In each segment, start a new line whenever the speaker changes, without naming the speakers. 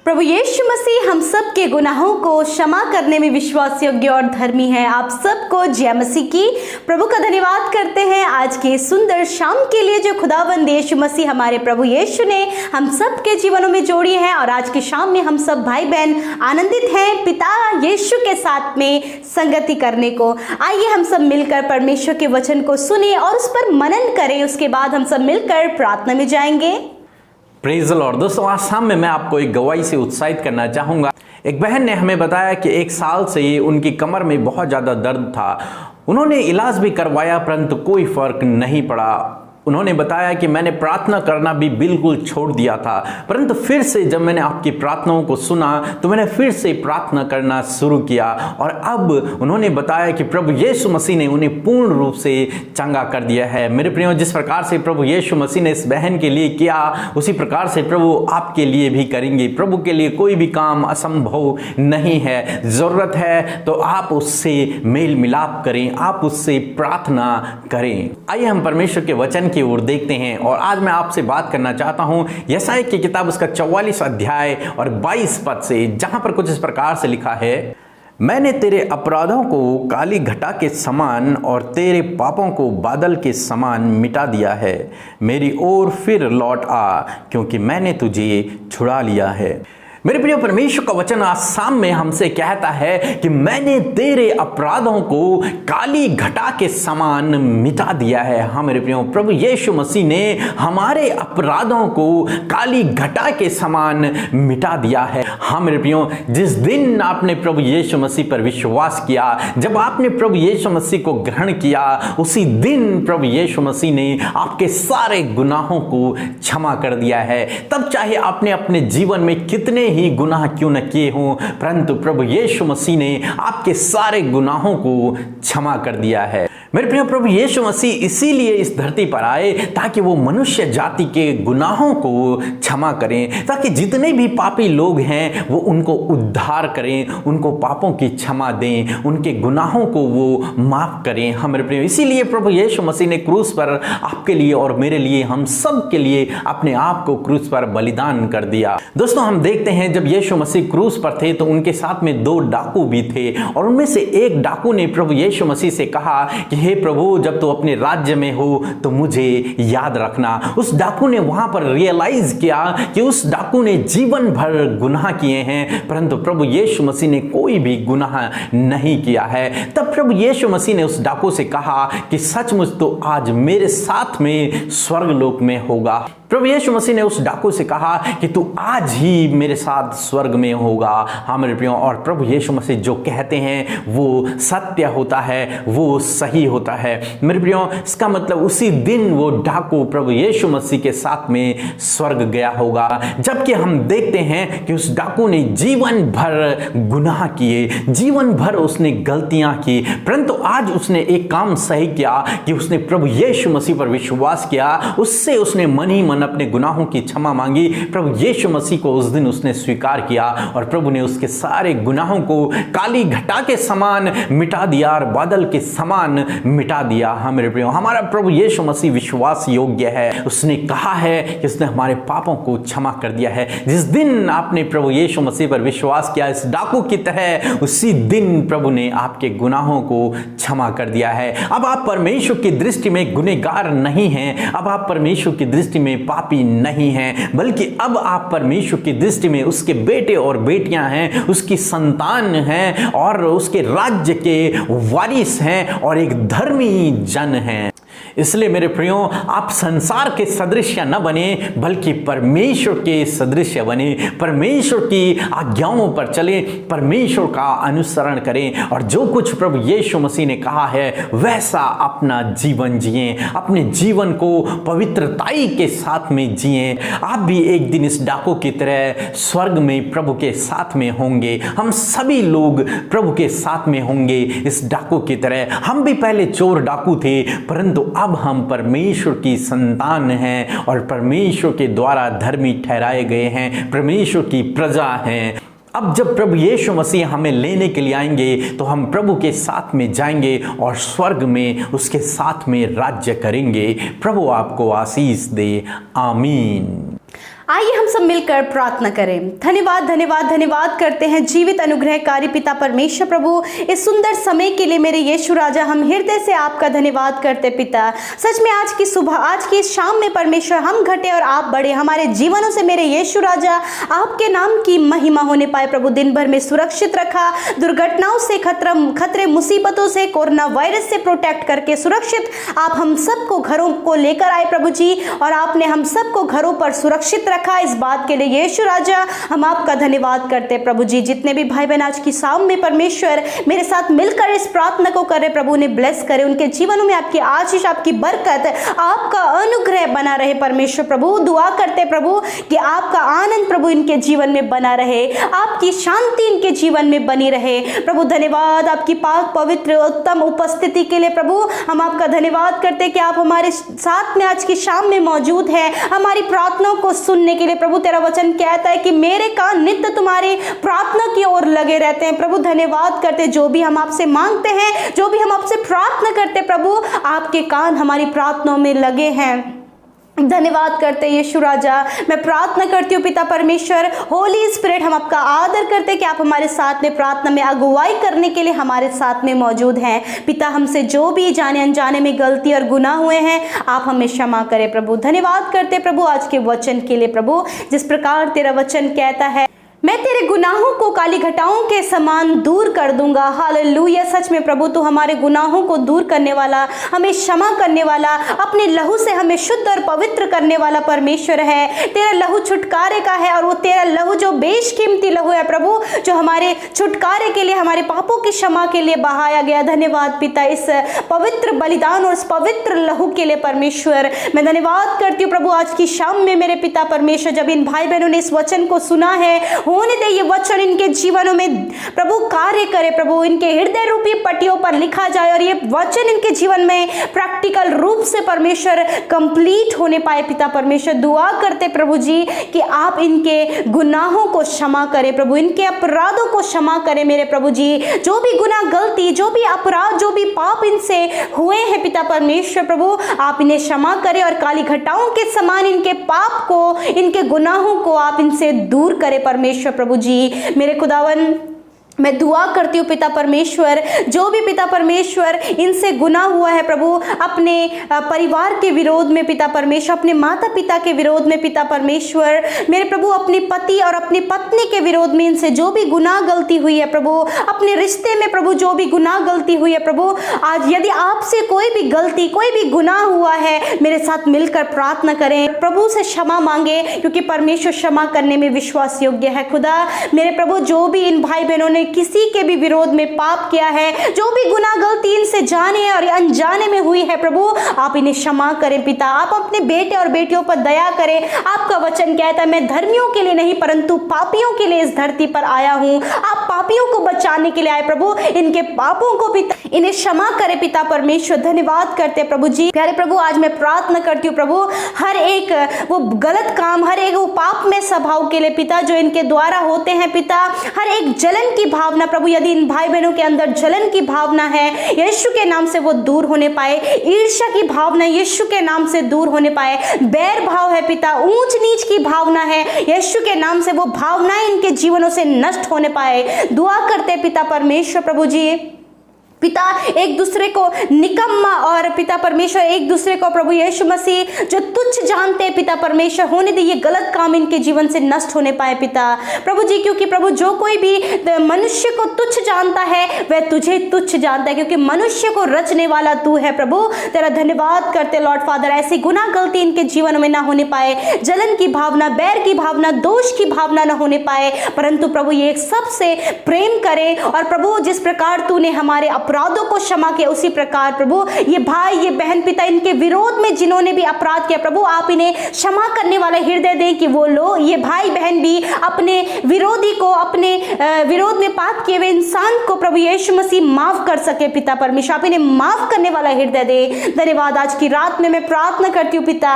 प्रभु यीशु मसीह हम सब के गुनाहों को क्षमा करने में विश्वास योग्य और धर्मी है। आप सबको जय मसीह की। प्रभु का धन्यवाद करते हैं आज के सुंदर शाम के लिए जो खुदावंद यीशु मसीह हमारे प्रभु यीशु ने हम सब के जीवनों में जोड़ी है। और आज की शाम में हम सब भाई बहन आनंदित हैं पिता यीशु के साथ में संगति करने को। आइए हम सब मिलकर परमेश्वर के वचन को सुने और उस पर मनन करें। उसके बाद हम सब मिलकर प्रार्थना में जाएंगे।
Praise the Lord. दोस्तों, आज शाम में मैं आपको एक गवाही से उत्साहित करना चाहूँगा। एक बहन ने हमें बताया कि 1 साल से उनकी कमर में बहुत ज़्यादा दर्द था। उन्होंने इलाज भी करवाया परंतु कोई फर्क नहीं पड़ा। उन्होंने बताया कि मैंने प्रार्थना करना भी बिल्कुल छोड़ दिया था, परंतु फिर से जब मैंने आपकी प्रार्थनाओं को सुना तो मैंने फिर से प्रार्थना करना शुरू किया। और अब उन्होंने बताया कि प्रभु यीशु मसीह ने उन्हें पूर्ण रूप से चंगा कर दिया है। मेरे प्रियो, जिस प्रकार से प्रभु यीशु मसीह ने इस बहन के लिए किया उसी प्रकार से प्रभु आपके लिए भी करेंगे। प्रभु के लिए कोई भी काम असंभव नहीं है। ज़रूरत है तो आप उससे मेल मिलाप करें, आप उससे प्रार्थना करें। आइए हम परमेश्वर के वचन की ओर देखते हैं। और आज मैं आपसे बात करना चाहता हूं यशायाह की किताब उसका 44 अध्याय और 22 पद से, जहां पर कुछ इस प्रकार से लिखा है, मैंने तेरे अपराधों को काली घटा के समान और तेरे पापों को बादल के समान मिटा दिया है। मेरी ओर फिर लौट आ, क्योंकि मैंने तुझे छुड़ा लिया है। मेरे प्रिय, परमेश्वर का वचन आज शाम में हमसे कहता है कि मैंने तेरे अपराधों को काली घटा के समान मिटा दिया है। हाँ मेरे प्रियो, प्रभु यीशु मसीह ने हमारे अपराधों को काली घटा के समान मिटा दिया है। हाँ मेरे प्रियो, जिस दिन आपने प्रभु यीशु मसीह पर विश्वास किया, जब आपने प्रभु यीशु मसीह को ग्रहण किया, उसी दिन प्रभु यीशु मसीह ने आपके सारे गुनाहों को क्षमा कर दिया है। तब चाहे आपने अपने जीवन में कितने ही गुनाह क्यों न किए हों, परंतु प्रभु यीशु मसीह ने आपके सारे गुनाहों को क्षमा कर दिया है। मेरे प्रिय, प्रभु यीशु मसीह इसीलिए इस धरती पर आए ताकि वो मनुष्य जाति के गुनाहों को क्षमा करें, ताकि जितने भी पापी लोग हैं वो उनको उद्धार करें, उनको पापों की क्षमा दें, उनके गुनाहों को वो माफ करें। हाँ मेरे प्रिय, इसीलिए प्रभु यीशु मसीह ने क्रूस पर आपके लिए और मेरे लिए, हम सब के लिए अपने आप को क्रूस पर बलिदान कर दिया। दोस्तों, हम देखते हैं जब यीशु मसीह क्रूस पर थे तो उनके साथ में 2 डाकू भी थे, और उनमें से एक डाकू ने प्रभु यीशु मसीह से कहा कि हे प्रभु, जब तो अपने राज्य में हो तो मुझे याद रखना। उस डाकू ने वहां पर रियलाइज किया कि उस डाकू ने जीवन भर गुनाह किए हैं, परंतु प्रभु यीशु मसीह ने कोई भी गुनाह नहीं किया है। तब प्रभु यीशु मसीह ने उस डाकू से कहा कि सचमुच तो आज मेरे साथ में स्वर्गलोक में होगा। प्रभु यीशु मसीह ने उस डाकू से कहा कि तू आज ही मेरे साथ स्वर्ग में होगा। हाँ मेरे प्रियो, और प्रभु यीशु मसीह जो कहते हैं वो सत्य होता है, वो सही होता है। मेरे प्रियो, इसका मतलब उसी दिन वो डाकू प्रभु यीशु मसीह के साथ में स्वर्ग गया होगा। जबकि हम देखते हैं कि उस डाकू ने जीवन भर गुनाह किए, जीवन भर उसने गलतियां की, परंतु आज उसने एक काम सही किया कि उसने प्रभु यीशु मसीह पर विश्वास किया। उससे उसने मन ही अपने गुनाहों की क्षमा मांगी। प्रभु यीशु मसीह को उस दिन उसने स्वीकार किया और प्रभु ने उसके सारे गुनाहों को काली घटा के समान मिटा दिया और बादल के समान मिटा दिया। हाँ मेरे प्रियो, हमारा प्रभु यीशु मसीह विश्वास योग्य है। उसने कहा है कि उसने हमारे पापों को क्षमा कर दिया है। जिस दिन आपने प्रभु यीशु मसीह पर विश्वास किया, इस डाकू की तरह उसी दिन प्रभु ने आपके गुनाहों को क्षमा कर दिया है। अब आप परमेश्वर की दृष्टि में गुनहगार नहीं हैं, अब आप परमेश्वर की दृष्टि में पापी नहीं हैं, बल्कि अब आप परमेश्वर की दृष्टि में उसके बेटे और बेटियां हैं, उसकी संतान हैं और उसके राज्य के वारिस हैं और एक धर्मी जन हैं। इसलिए मेरे प्रियो, आप संसार के सदृश न बने बल्कि परमेश्वर के सदृश बने। परमेश्वर की आज्ञाओं पर चलें, परमेश्वर का अनुसरण करें और जो कुछ प्रभु यीशु मसीह ने कहा है वैसा अपना जीवन जिएं, अपने जीवन को पवित्रताई के साथ में जिएं। आप भी एक दिन इस डाकू की तरह स्वर्ग में प्रभु के साथ में होंगे। हम सभी लोग प्रभु के साथ में होंगे इस डाकू की तरह। हम भी पहले चोर डाकू थे, परंतु अब हम परमेश्वर की संतान हैं और परमेश्वर के द्वारा धर्मी ठहराए गए हैं, परमेश्वर की प्रजा हैं। अब जब प्रभु यीशु मसीह हमें लेने के लिए आएंगे तो हम प्रभु के साथ में जाएंगे और स्वर्ग में उसके साथ में राज्य करेंगे। प्रभु आपको आशीष दे। आमीन।
आइए हम सब मिलकर प्रार्थना करें। धन्यवाद धन्यवाद धन्यवाद करते हैं जीवित अनुग्रहकारी पिता परमेश्वर प्रभु, इस सुंदर समय के लिए मेरे यीशु राजा हम हृदय से आपका धन्यवाद करते पिता। सच में आज की सुबह, आज की शाम में परमेश्वर हम घटे और आप बढ़े, हमारे जीवनों से मेरे यीशु राजा आपके नाम की महिमा होने पाए प्रभु। दिन भर में सुरक्षित रखा, दुर्घटनाओं से, खतरे मुसीबतों से, कोरोना वायरस से प्रोटेक्ट करके सुरक्षित आप हम सबको घरों को लेकर आए प्रभु जी, और आपने हम सबको घरों पर सुरक्षित रखा। इस बात के लिए यीशु राजा हम आपका धन्यवाद करते प्रभु जी। जितने भी भाई बहन आज की शाम में परमेश्वर मेरे साथ मिलकर इस प्रार्थना को करे प्रभु, उन्हें ब्लेस करे, उनके जीवनों में आपकी आशीष, आपकी बरकत, आपका अनुग्रह बना रहे परमेश्वर प्रभु। दुआ करते प्रभु कि आपका आनंद प्रभु इनके जीवन में बना रहे, आपकी शांति इनके जीवन में बनी रहे प्रभु। धन्यवाद आपकी पाक पवित्र उत्तम उपस्थिति के लिए प्रभु। हम आपका धन्यवाद करते कि आप हमारे साथ में आज की शाम में मौजूद हैं, हमारी प्रार्थनाओं को सुनने के लिए प्रभु। तेरा वचन कहता है कि मेरे कान नित्य तुम्हारी प्रार्थना की ओर लगे रहते हैं प्रभु। धन्यवाद करते, जो भी हम आपसे मांगते हैं, जो भी हम आपसे प्रार्थना करते प्रभु, आपके कान हमारी प्रार्थनाओं में लगे हैं। धन्यवाद करते यीशु राजा। मैं प्रार्थना करती हूँ पिता परमेश्वर, होली स्पिरिट, हम आपका आदर करते कि आप हमारे साथ में प्रार्थना में अगुवाई करने के लिए हमारे साथ में मौजूद हैं पिता। हमसे जो भी जाने अनजाने में गलती और गुनाह हुए हैं आप हमें क्षमा करें प्रभु। धन्यवाद करते प्रभु आज के वचन के लिए प्रभु। जिस प्रकार तेरा वचन कहता है, मैं तेरे गुनाहों को काली घटाओं के समान दूर कर दूंगा। हालेलुया। सच में प्रभु तू हमारे गुनाहों को दूर करने वाला, हमें क्षमा करने वाला, अपने लहू से हमें शुद्ध और पवित्र करने वाला परमेश्वर है। तेरा लहू छुटकारे का है, और वो तेरा लहू जो बेशकीमती लहू है प्रभु, जो हमारे छुटकारे के लिए, हमारे पापों की क्षमा के लिए बहाया गया। धन्यवाद पिता इस पवित्र बलिदान और इस पवित्र लहू के लिए परमेश्वर। मैं धन्यवाद करती हूँ प्रभु आज की शाम में मेरे पिता परमेश्वर, जब इन भाई बहनों ने इस वचन को सुना है, होने दे ये वचन इनके जीवनों में प्रभु कार्य करे प्रभु, इनके हृदय रूपी पट्टियों पर लिखा जाए, और ये वचन इनके जीवन में प्रैक्टिकल रूप से परमेश्वर कंप्लीट होने पाए पिता परमेश्वर। दुआ करते प्रभु जी कि आप इनके गुनाहों को क्षमा करें प्रभु, इनके अपराधों को क्षमा करें मेरे प्रभु जी। जो भी गुनाह, गलती, जो भी अपराध, जो भी पाप इनसे हुए हैं पिता परमेश्वर प्रभु, आप इन्हें क्षमा करें, और काली घटाओं के समान इनके पाप को, इनके गुनाहों को आप इनसे दूर करें परमेश्वर प्रभु जी। मेरे खुदावन मैं दुआ करती हूँ पिता परमेश्वर, जो भी पिता परमेश्वर इनसे गुनाह हुआ है प्रभु, अपने परिवार के विरोध में पिता परमेश्वर, अपने माता पिता के विरोध में पिता परमेश्वर, मेरे प्रभु अपने पति और अपनी पत्नी के विरोध में इनसे जो भी गुनाह गलती हुई है प्रभु, अपने रिश्ते में प्रभु जो भी गुनाह गलती हुई है प्रभु, आज यदि आपसे कोई भी गलती, कोई भी गुनाह हुआ है, मेरे साथ मिलकर प्रार्थना करें, प्रभु से क्षमा मांगे, क्योंकि परमेश्वर क्षमा करने में विश्वास योग्य है। खुदा मेरे प्रभु, जो भी इन भाई बहनों ने किसी के भी विरोध में पाप किया है, जो भी गुनाह गलती इनसे जाने और अनजाने में हुई है प्रभु, आप इन्हें क्षमा करें पिता। आप अपने बेटे और बेटियों पर दया करें। आपका वचन कहता है, मैं धर्मियों के लिए नहीं परंतु पापियों के लिए इस धरती पर आया हूं। आप पापियों को बचाने के लिए आए प्रभु, इनके पापों को पिता, इन्हें क्षमा करें पिता परमेश्वर। धन्यवाद करते प्रभु जी। प्यारे प्रभु, आज मैं प्रार्थना करती हूँ प्रभु, हर एक वो गलत काम, हर एक वो पाप में स्वभाव के लिए पिता जो इनके द्वारा होते हैं पिता, हर एक जलन की भावना प्रभु, यदि इन भाई बहनों के अंदर जलन की भावना है, यीशु के नाम से वो दूर होने पाए। ईर्ष्या की भावना यीशु के नाम से दूर होने पाए। बैर भाव है पिता, ऊंच नीच की भावना है, यीशु के नाम से वो भावनाएं इनके जीवनों से नष्ट होने पाए। दुआ करते पिता परमेश्वर प्रभु जी, पिता एक दूसरे को निकम्मा और पिता परमेश्वर एक दूसरे को प्रभु यीशु मसीह जो तुच्छ जानते हैं पिता परमेश्वर, होने दे ये गलत काम इनके जीवन से नष्ट होने पाए पिता प्रभु जी। क्योंकि प्रभु जो कोई भी मनुष्य को तुच्छ जानता है वह तुझे तुच्छ जानता है, क्योंकि मनुष्य को रचने वाला तू है प्रभु। तेरा धन्यवाद करते लॉर्ड फादर, ऐसी गुनाह गलती इनके जीवन में ना होने पाए, जलन की भावना, बैर की भावना, दोष की भावना ना होने पाए, परंतु प्रभु ये सबसे प्रेम करे। और प्रभु जिस प्रकार तूने हमारे अपराधों को क्षमा किया, उसी प्रकार प्रभु ये भाई, ये बहन पिता, इनके विरोध में जिन्होंने भी अपराध किया प्रभु, आप इन्हें क्षमा करने वाला हृदय दें कि वो लोग, ये भाई बहन भी अपने विरोधी को, अपने विरोध में पाप किए हुए इंसान को प्रभु यीशु मसीह माफ कर सके पिता परमेश्वर। आप इन्हें माफ करने वाला हृदय दे। धन्यवाद। आज की रात में मैं प्रार्थना करती हूँ पिता,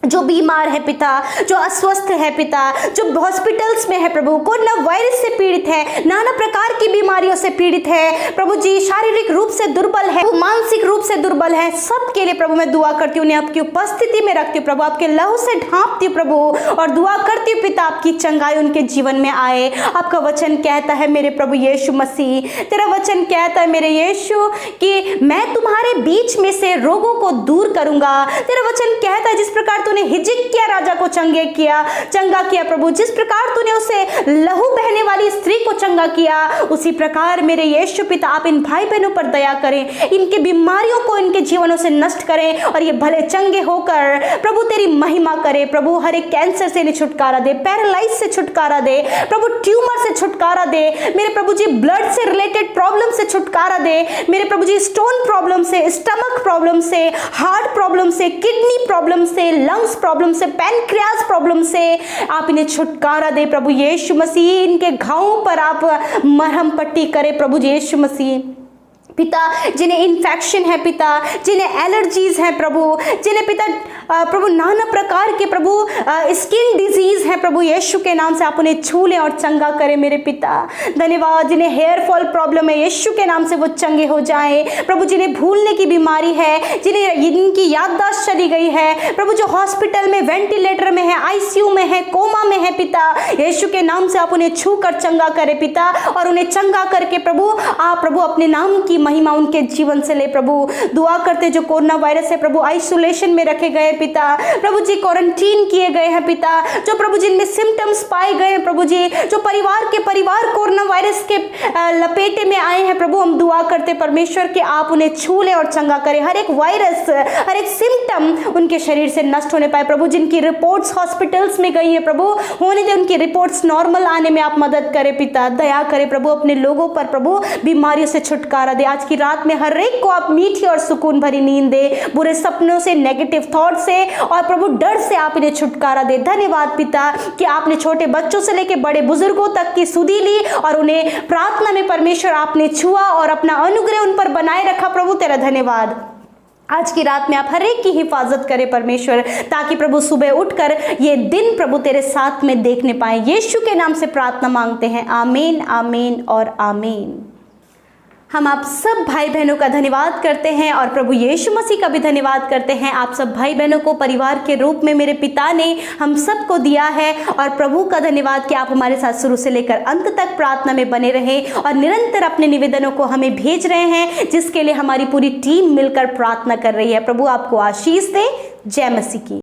जो बीमार है पिता, जो अस्वस्थ है पिता, जो हॉस्पिटल्स में है प्रभु, कोरोना वायरस से पीड़ित है, नाना प्रकार की बीमारियों से पीड़ित है प्रभु जी, शारीरिक रूप से दुर्बल है, मानसिक रूप से दुर्बल है, सबके लिए प्रभु मैं दुआ करती हूँ, उन्हें आपकी उपस्थिति में रखती हूँ प्रभु, आपके लहू से ढांपती हूँ प्रभु, और दुआ करती हूँ पिता आपकी चंगाई उनके जीवन में आए। आपका वचन कहता है मेरे प्रभु यीशु मसीह, तेरा वचन कहता है मेरे यीशु कि मैं तुम्हारे बीच में से रोगों को दूर करूंगा। तेरा वचन कहता है जिस प्रकार तूने हिजकिय्याह राजा को चंगा किया प्रभु, जिस प्रकार तूने उसे लहू बहने वाली स्त्री को चंगा किया, उसी प्रकार मेरे यीशु पिता आप इन भाई बहनों पर दया करें, इनके बीमारियों को इनके जीवनों से नष्ट करें और ये भले चंगे होकर प्रभु तेरी महिमा करे प्रभु। हर एक कैंसर से इन्हें छुटकारा दे, पैरालाइज से छुटकारा दे प्रभु, ट्यूमर से छुटकारा दे मेरे प्रभु जी, ब्लड से रिलेटेड प्रॉब्लम से छुटकारा दे मेरे प्रभु जी, स्टोन प्रॉब्लम से, स्टमक प्रॉब्लम से, हार्ट प्रॉब्लम से, किडनी प्रॉब्लम से, लंग्स प्रॉब्लम से, पैनक्रियाज प्रॉब्लम से आप इन्हें छुटकारा दे प्रभु यीशु मसीह। इनके घावों पर आप मरहम पट्टी करें प्रभु यीशु मसीह। पिता जिन्हें इन्फेक्शन है पिता, जिन्हें एलर्जीज हैं प्रभु, जिन्हें पिता प्रभु नाना प्रकार के प्रभु स्किन डिजीज है प्रभु, यीशु के नाम से आप उन्हें छू लें और चंगा करें मेरे पिता। धन्यवाद। जिन्हें हेयर फॉल प्रॉब्लम है यीशु के नाम से वो चंगे हो जाएं प्रभु, जिन्हें भूलने की बीमारी है, जिन्हें जिनकी याददाश्त चली गई है प्रभु, जो हॉस्पिटल में वेंटिलेटर में है, आईसीयू में है, कोमा में है पिता, यीशु के नाम से आप उन्हें छू कर चंगा करें पिता, और उन्हें चंगा करके प्रभु आप प्रभु अपने नाम की महिमा उनके जीवन से ले प्रभु। दुआ करते जो कोरोना वायरस है प्रभु आइसोलेशन में रखे गए पिता, प्रभु जी क्वारंटीन किए गए हैं पिता, जो प्रभु जिनमें सिम्टम्स पाए गए हैं प्रभु जी, जो परिवार कोरोना वायरस के लपेटे में आए हैं प्रभु, हम दुआ करते परमेश्वर कि आप उन्हें छू ले और चंगा करें। हर एक वायरस, हर एक सिम्टम उनके शरीर से नष्ट होने पाए प्रभु। जिनकी रिपोर्ट्स हॉस्पिटल्स में गई है प्रभु, होने दे उनकी रिपोर्ट्स नॉर्मल आने में आप मदद करें पिता, दया करें प्रभु अपने लोगों पर प्रभु, बीमारियों से छुटकारा दे। आज की रात में हर एक को आप मीठी और सुकून भरी नींद दे, बुरे सपनों से, नेगेटिव थॉट से और प्रभु डर से आप इन्हें छुटकारा दे। धन्यवाद पिता कि आपने छोटे बच्चों से लेकर बड़े बुजुर्गों तक की सुधी ली और उन्हें प्रार्थना में परमेश्वर आपने छुआ और अपना अनुग्रह उन पर बनाए रखा प्रभु, तेरा धन्यवाद। आज की रात में आप हर एक की हिफाजत करें परमेश्वर, ताकि प्रभु सुबह उठकर ये दिन प्रभु तेरे साथ में देखने पाए। यीशु के नाम से प्रार्थना मांगते हैं, आमीन, आमीन और आमीन। हम आप सब भाई बहनों का धन्यवाद करते हैं और प्रभु यीशु मसीह का भी धन्यवाद करते हैं। आप सब भाई बहनों को परिवार के रूप में मेरे पिता ने हम सबको दिया है, और प्रभु का धन्यवाद कि आप हमारे साथ शुरू से लेकर अंत तक प्रार्थना में बने रहें और निरंतर अपने निवेदनों को हमें भेज रहे हैं, जिसके लिए हमारी पूरी टीम मिलकर प्रार्थना कर रही है। प्रभु आपको आशीष दे। जय मसीह की।